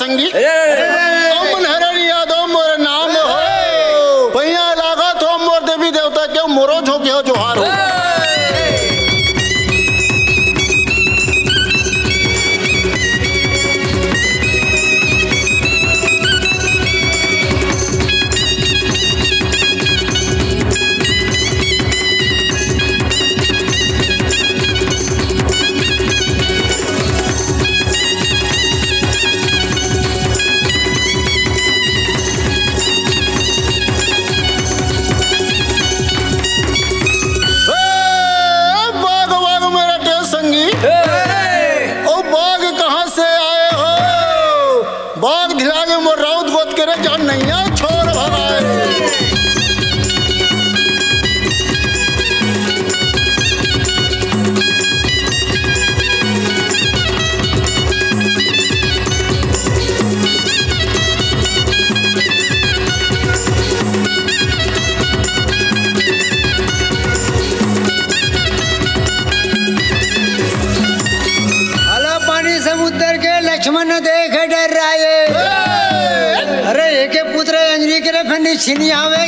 संगी अमन हरणी यादव मोर नाम हो भैया लागत हो मोर देवी देवता के मोरो झोंके हो जोहार हो। लक्ष्मण देख डर राये अरे एक पुत्र अंजलि के फंडी छिनी आवे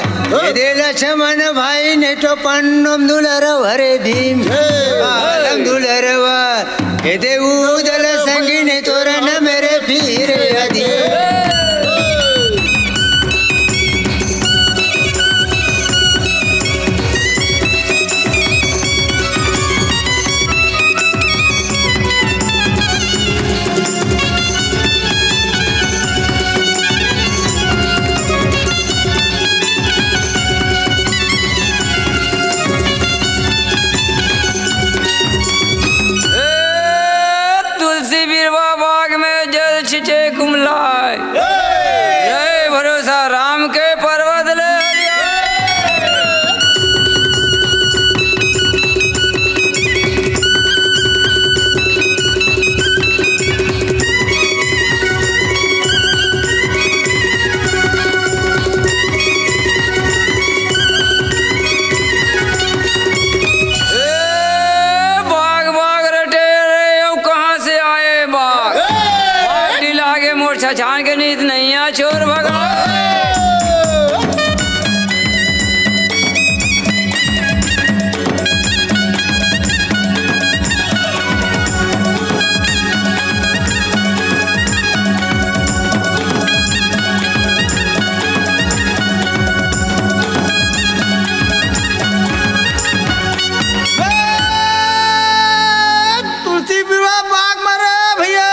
लक्ष्मण भाई ने तो पन्नम दुलरव हरे भीम आलम दुलरवा ये देवदल संगी ने तोरण मेरे पीर अधी छान के नीत नहीं आ चोर भगा तुलसी विवाह बाग मरे भैया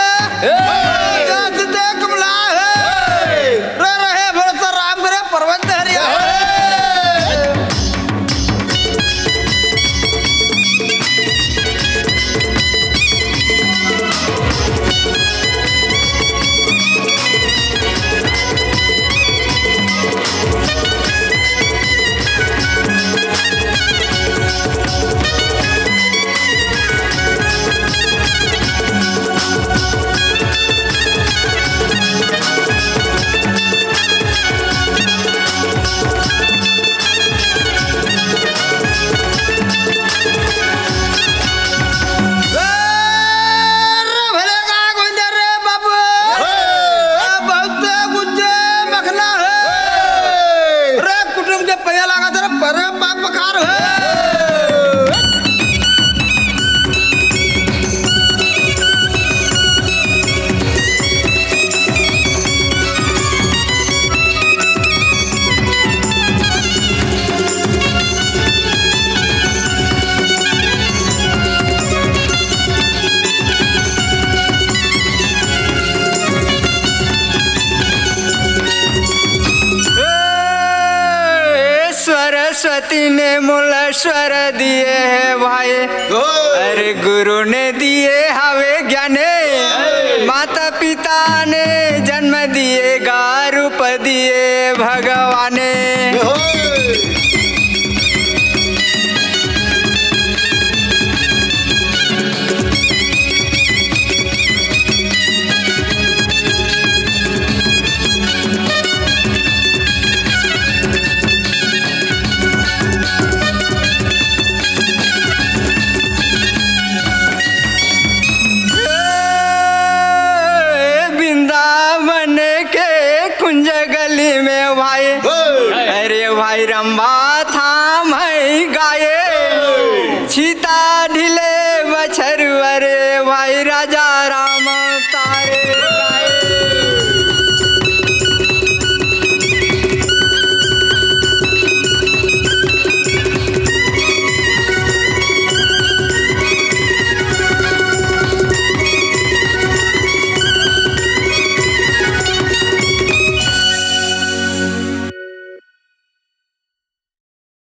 सरस्वती ने मूल स्वर दिए है भाई अरे गुरु ने दिए हवे ज्ञाने माता पिता ने जन्म दिए गा रूप दिए भगवाने। गली में भाई, अरे भाई रंबा थाम है गाये, सीता ढिले